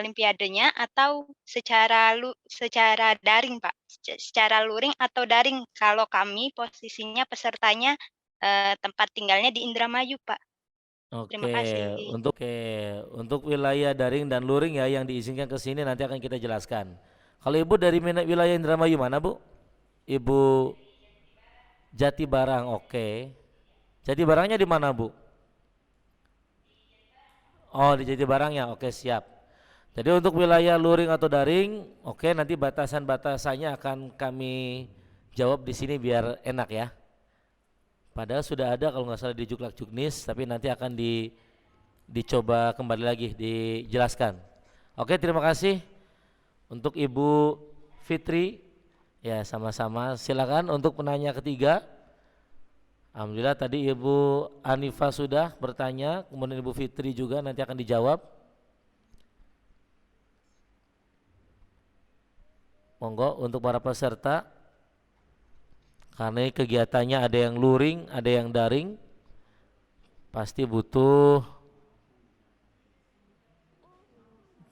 olimpiadenya atau secara daring, Pak? Secara luring atau daring kalau kami posisinya pesertanya tempat tinggalnya di Indramayu, Pak. Terima kasih. Untuk wilayah daring dan luring ya yang diizinkan ke sini nanti akan kita jelaskan. Kalau Ibu dari wilayah Indramayu mana, Bu? Ibu Jatibarang, oke. Jatibarangnya di mana, Bu? Oh, di Jatibarangnya, oke siap. Jadi untuk wilayah luring atau daring, oke nanti batasan-batasannya akan kami jawab di sini biar enak ya. Padahal sudah ada kalau nggak salah di Juklak Juknis, tapi nanti akan dicoba kembali lagi dijelaskan. Oke, terima kasih untuk Ibu Fitri. Ya, sama-sama. Silakan untuk penanya ketiga. Alhamdulillah tadi Ibu Anifa sudah bertanya, kemudian Ibu Fitri juga nanti akan dijawab. Monggo untuk para peserta. Karena kegiatannya ada yang luring, ada yang daring, pasti butuh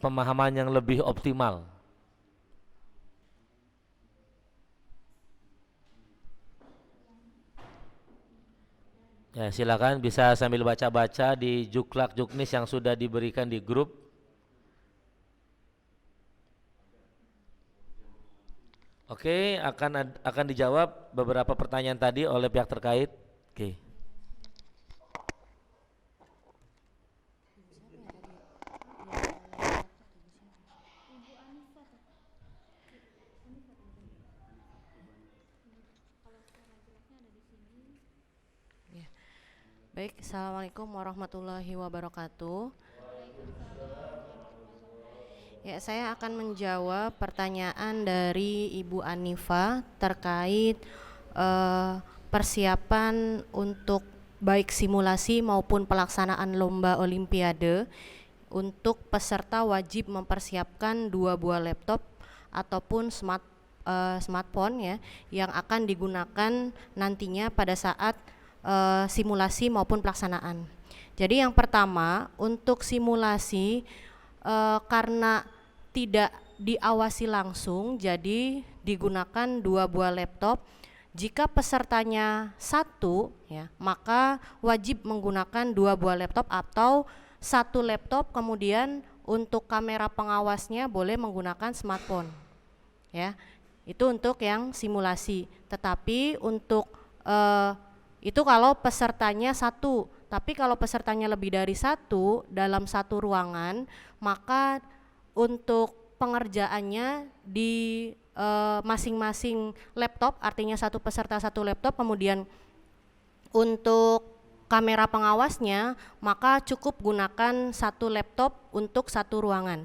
pemahaman yang lebih optimal. Ya, silakan bisa sambil baca-baca di Juklak Juknis yang sudah diberikan di grup. Oke, akan dijawab beberapa pertanyaan tadi oleh pihak terkait. Oke. Baik, Assalamualaikum warahmatullahi wabarakatuh. Ya, saya akan menjawab pertanyaan dari Ibu Anifa terkait persiapan untuk baik simulasi maupun pelaksanaan lomba olimpiade. Untuk peserta wajib mempersiapkan 2 buah laptop ataupun smartphone ya, yang akan digunakan nantinya pada saat simulasi maupun pelaksanaan. Jadi yang pertama untuk simulasi karena tidak diawasi langsung, jadi digunakan 2 buah laptop. Jika pesertanya 1 ya, maka wajib menggunakan 2 buah laptop atau 1 laptop, kemudian untuk kamera pengawasnya boleh menggunakan smartphone. Ya, itu untuk yang simulasi. Tetapi untuk itu kalau pesertanya 1. Tapi kalau pesertanya lebih dari 1 dalam 1 ruangan, maka untuk pengerjaannya di masing-masing laptop, artinya 1 peserta 1 laptop, kemudian untuk kamera pengawasnya maka cukup gunakan 1 laptop untuk 1 ruangan.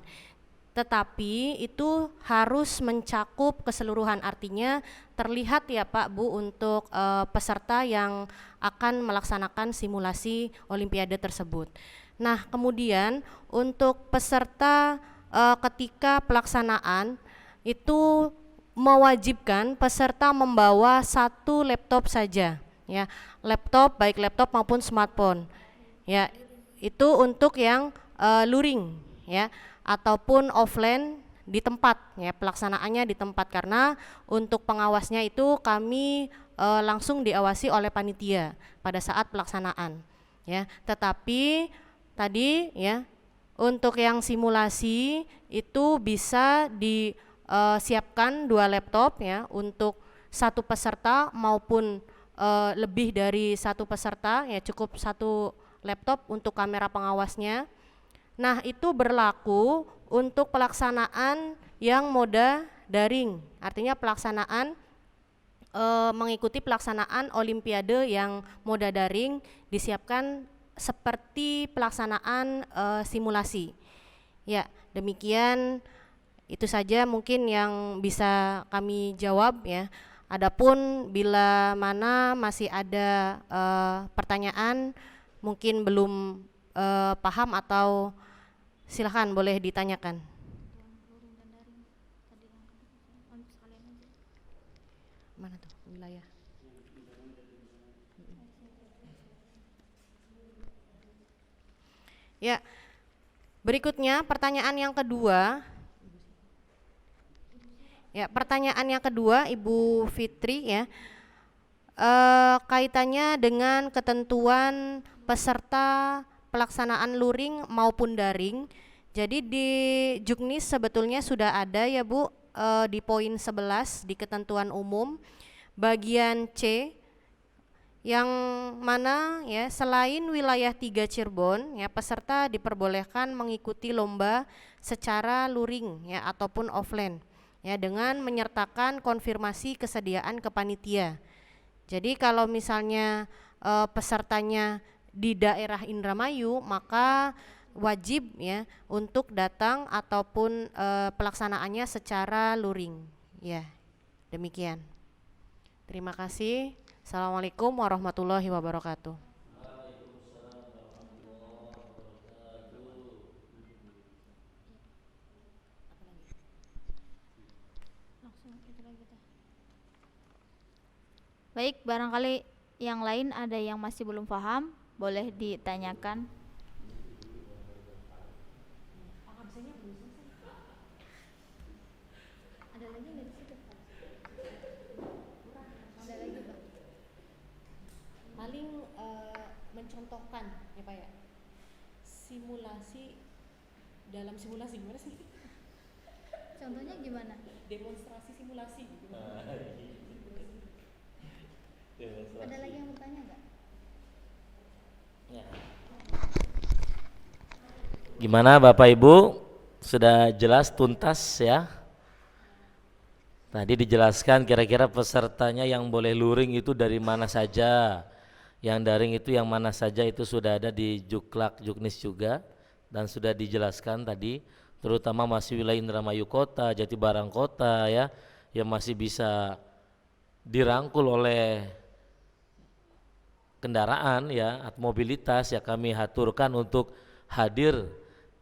Tetapi itu harus mencakup keseluruhan, artinya terlihat ya Pak Bu untuk peserta yang akan melaksanakan simulasi Olimpiade tersebut. Nah kemudian untuk peserta ketika pelaksanaan itu mewajibkan peserta membawa 1 laptop saja, ya, laptop baik laptop maupun smartphone, ya, itu untuk yang luring, ya, ataupun offline di tempat, ya, pelaksanaannya di tempat, karena untuk pengawasnya itu kami langsung diawasi oleh panitia pada saat pelaksanaan, ya. Tetapi tadi ya untuk yang simulasi itu bisa disiapkan 2 laptop ya untuk 1 peserta maupun lebih dari 1 peserta, ya cukup 1 laptop untuk kamera pengawasnya. Nah itu berlaku untuk pelaksanaan yang moda daring, artinya pelaksanaan mengikuti pelaksanaan Olimpiade yang moda daring disiapkan seperti pelaksanaan simulasi. Ya demikian, itu saja mungkin yang bisa kami jawab ya. Adapun bila mana masih ada pertanyaan mungkin belum paham atau silahkan boleh ditanyakan. Mana tuh wilayah? Ya, berikutnya pertanyaan yang kedua. Ya, pertanyaan yang kedua Ibu Fitri ya, kaitannya dengan ketentuan peserta pelaksanaan luring maupun daring. Jadi di Juknis sebetulnya sudah ada ya Bu, di poin 11 di ketentuan umum bagian C, yang mana ya selain wilayah 3 Cirebon ya peserta diperbolehkan mengikuti lomba secara luring ya ataupun offline ya dengan menyertakan konfirmasi kesediaan ke panitia. Jadi kalau misalnya pesertanya di daerah Indramayu maka wajib ya untuk datang ataupun pelaksanaannya secara luring ya. Demikian. Terima kasih. Assalamualaikum warahmatullahi wabarakatuh. Baik, barangkali yang lain ada yang masih belum paham, boleh ditanyakan. Ada lagi nggak di situ? Ada lagi Pak? Paling mencontohkan ya Pak ya, simulasi dalam simulasi gimana sih? Contohnya gimana? Demonstrasi simulasi gitu. Ada lagi yang bertanya nggak? Ya. Gimana Bapak Ibu? Sudah jelas tuntas ya? Tadi dijelaskan kira-kira pesertanya yang boleh luring itu dari mana saja, yang daring itu yang mana saja, itu sudah ada di Juklak Juknis juga dan sudah dijelaskan tadi, terutama masih wilayah Indramayu Kota, Jatibarang Kota ya, yang masih bisa dirangkul oleh kendaraan ya, mobilitas ya, kami haturkan untuk hadir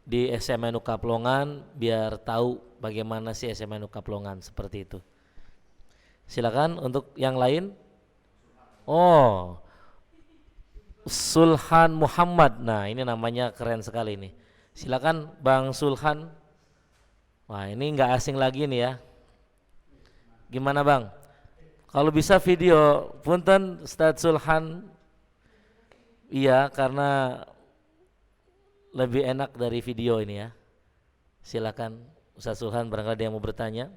di SMNU Kaplongan biar tahu bagaimana sih SMNU Kaplongan, seperti itu. Silakan untuk yang lain. Oh, Sulhan Muhammad. Nah, ini namanya keren sekali nih. Silakan Bang Sulhan. Wah, ini nggak asing lagi nih ya. Gimana Bang? Kalau bisa video, punten Ustadz Sulhan. Iya, karena lebih enak dari video ini ya. Silakan Ustadz Sulhan, barangkali dia mau bertanya.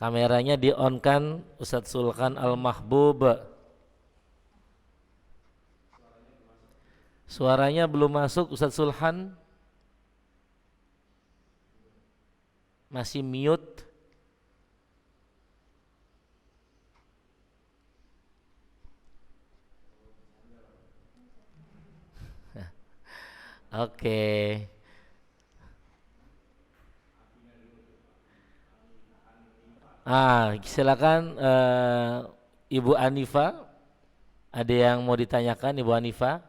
Kameranya di-on-kan Ustadz Sulhan Al-Mahbub. Suaranya belum masuk Ustadz Sulhan. Masih mute. Oke. Silakan Ibu Anifa. Ada yang mau ditanyakan Ibu Anifa?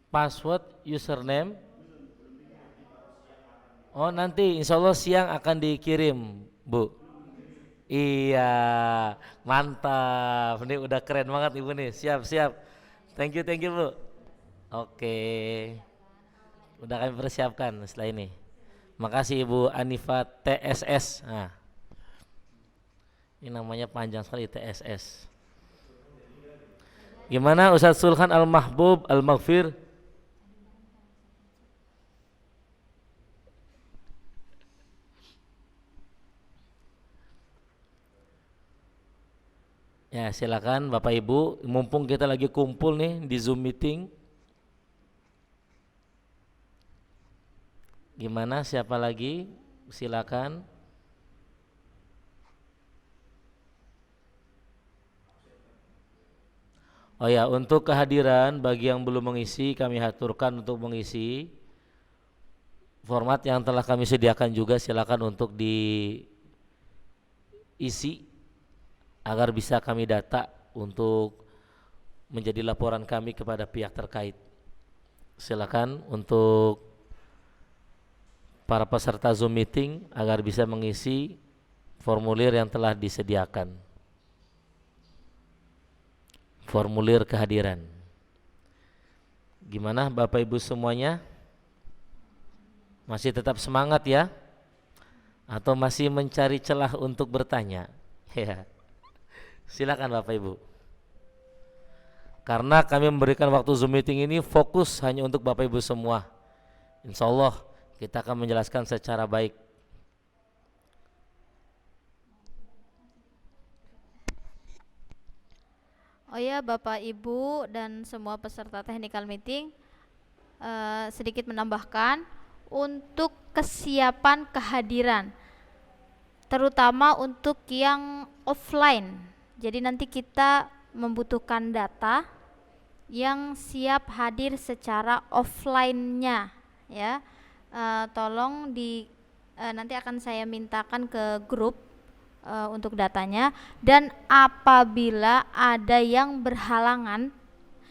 Password, username. Oh, nanti insya Allah siang akan dikirim, Bu. Iya, mantap. Ini udah keren banget Ibu nih. Siap, siap. Thank you, Bu. Oke. Udah kami persiapkan setelah ini. Makasih Ibu Anifa TSS. Nah, ini namanya panjang sekali TSS. Gimana Ustadz Sulhan Al-Mahbub Al-Maghfir? Ya, silakan Bapak Ibu, mumpung kita lagi kumpul nih di Zoom meeting. Gimana, siapa lagi? Silakan. Oh ya, untuk kehadiran bagi yang belum mengisi, kami aturkan untuk mengisi. Format yang telah kami sediakan juga silakan untuk diisi agar bisa kami data untuk menjadi laporan kami kepada pihak terkait. Silakan untuk para peserta Zoom meeting agar bisa mengisi formulir yang telah disediakan. Formulir kehadiran. Gimana Bapak Ibu semuanya? Masih tetap semangat ya? Atau masih mencari celah untuk bertanya? Ya. Silakan Bapak Ibu. Karena kami memberikan waktu Zoom meeting ini fokus hanya untuk Bapak Ibu semua. Insya Allah kita akan menjelaskan secara baik. Oh ya Bapak Ibu dan semua peserta technical meeting, sedikit menambahkan untuk kesiapan kehadiran, terutama untuk yang offline. Jadi nanti kita membutuhkan data yang siap hadir secara offline-nya ya. Tolong nanti akan saya mintakan ke grup untuk datanya, dan apabila ada yang berhalangan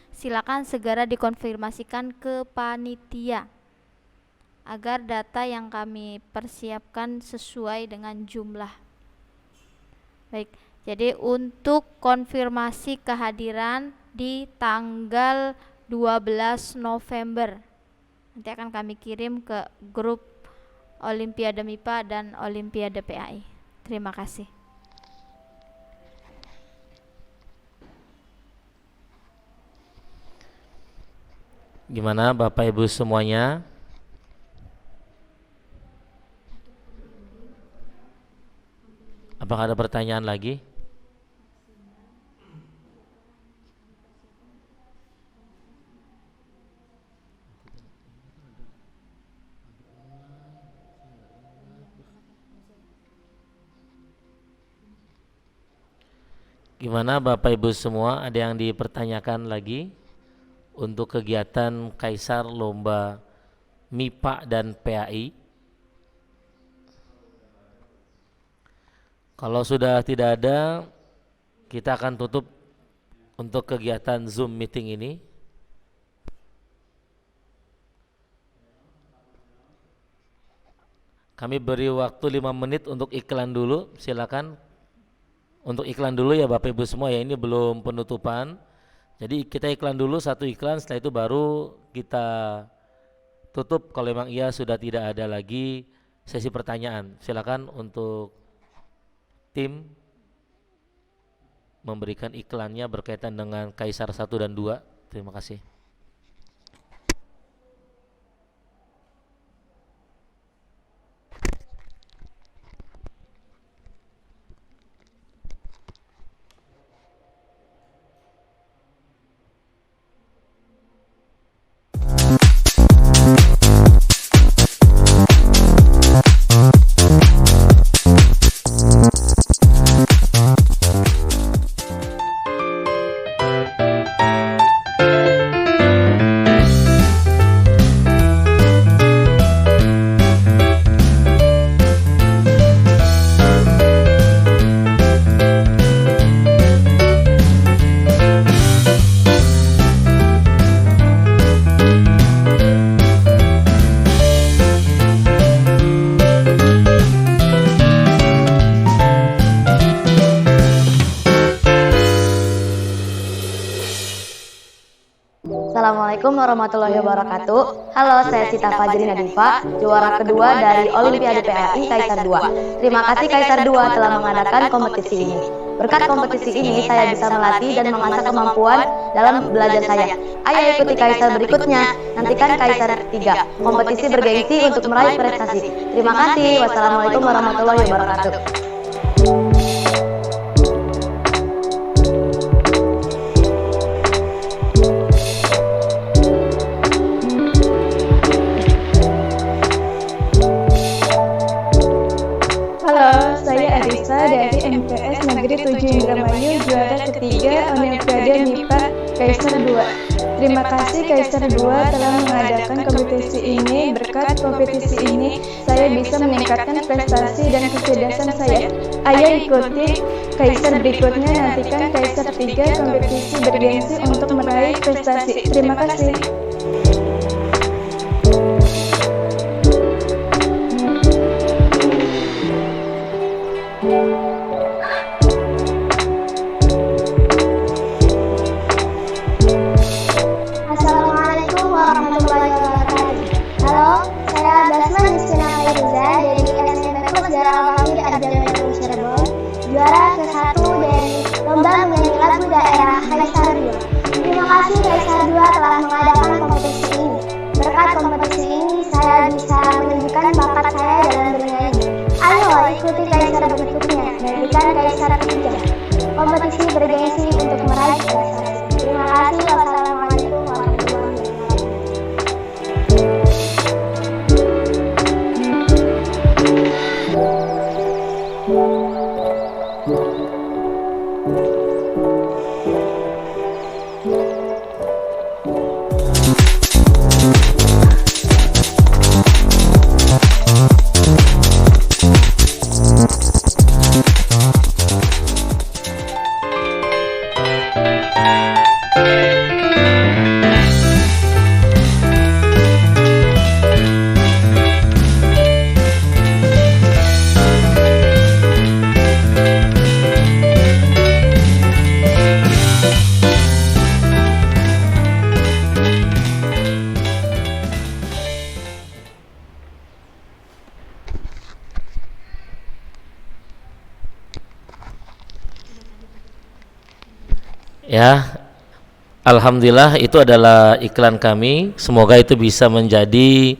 silakan segera dikonfirmasikan ke panitia agar data yang kami persiapkan sesuai dengan jumlah. Baik, jadi untuk konfirmasi kehadiran di tanggal 12 November nanti akan kami kirim ke grup Olimpiade MIPA dan Olimpiade PAI. Terima kasih. Gimana Bapak Ibu semuanya? Apakah ada pertanyaan lagi? Gimana Bapak Ibu semua, ada yang dipertanyakan lagi untuk kegiatan Kaisar Lomba MIPA dan PAI? Kalau sudah tidak ada, kita akan tutup untuk kegiatan Zoom meeting ini. Kami beri waktu 5 menit untuk iklan dulu, silakan. Untuk iklan dulu ya Bapak Ibu semua ya, ini belum penutupan. Jadi kita iklan dulu, satu iklan, setelah itu baru kita tutup kalau memang iya sudah tidak ada lagi sesi pertanyaan. Silakan untuk tim memberikan iklannya berkaitan dengan Kaisar 1 dan 2. Terima kasih. Assalamualaikum warahmatullahi wabarakatuh. Halo, saya Sita Fajri Nadifa, juara kedua dari Olimpiade PAI Kaisar 2. Terima kasih Kaisar 2 telah mengadakan kompetisi ini. Berkat kompetisi ini, saya bisa melatih dan mengasah kemampuan dalam belajar saya. Ayo ikuti Kaisar berikutnya. Nantikan Kaisar 3, kompetisi bergengsi untuk meraih prestasi. Terima kasih. Wassalamualaikum warahmatullahi wabarakatuh. Saya Arisa dari MTS Negeri 7 Indramayu, juara ketiga Olimpiade MIPA Kaisar 2. Terima kasih Kaisar 2 telah mengadakan kompetisi ini. Berkat kompetisi ini, saya bisa meningkatkan prestasi dan kecerdasan saya. Ayo ikuti Kaisar berikutnya, nantikan Kaisar 3, kompetisi bergengsi untuk meraih prestasi. Terima kasih. Assalamualaikum warahmatullahi wabarakatuh. Halo, saya Basma Nistina Khairuza dari SMP Plus Darah Al-Fakir Arjamena Cirebon, juara ke-1 dari lomba menyanyi lagu daerah Kaisar 2. Terima kasih Kaisar 2 telah mengadakan kompetisi ini. Berkat kompetisi ini, saya bisa menunjukkan bakat saya dalam bernyanyi. Ayo ikuti Kaisar berikutnya, nantikan Kaisar 3, kompetisi bergengsi untuk meraih prestasi. Terima kasih. Wassalamualaikum warahmatullahi Ya, alhamdulillah itu adalah iklan kami. Semoga itu bisa menjadi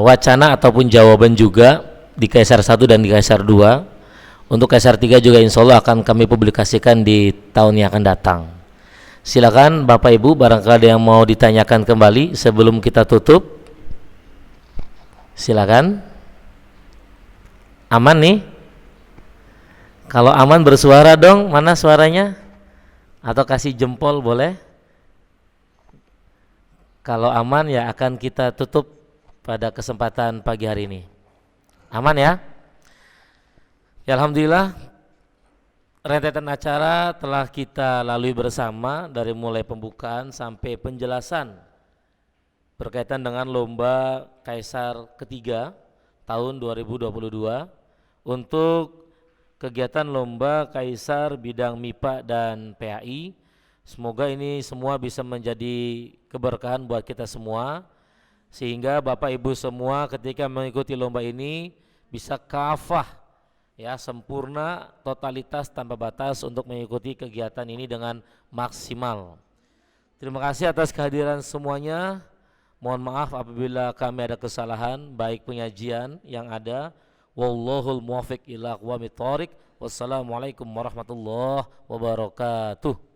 wacana ataupun jawaban juga di Kaisar 1 dan di Kaisar 2. Untuk Kaisar 3 juga insya Allah akan kami publikasikan di tahun yang akan datang. Silakan Bapak Ibu, barangkali yang mau ditanyakan kembali sebelum kita tutup. Silakan. Aman nih? Kalau aman bersuara dong, mana suaranya? Atau kasih jempol boleh? Kalau aman ya akan kita tutup pada kesempatan pagi hari ini. Aman ya? Ya alhamdulillah, rentetan acara telah kita lalui bersama dari mulai pembukaan sampai penjelasan berkaitan dengan lomba Kaisar ketiga tahun 2022 untuk kegiatan lomba Kaisar bidang MIPA dan PAI. Semoga ini semua bisa menjadi keberkahan buat kita semua, sehingga Bapak Ibu semua ketika mengikuti lomba ini bisa kafah, ya, sempurna, totalitas tanpa batas untuk mengikuti kegiatan ini dengan maksimal. Terima kasih atas kehadiran semuanya. Mohon maaf apabila kami ada kesalahan baik penyajian yang ada. Wallahul muwaffiq ila aqwamit thoriq. Wassalamualaikum warahmatullahi wabarakatuh.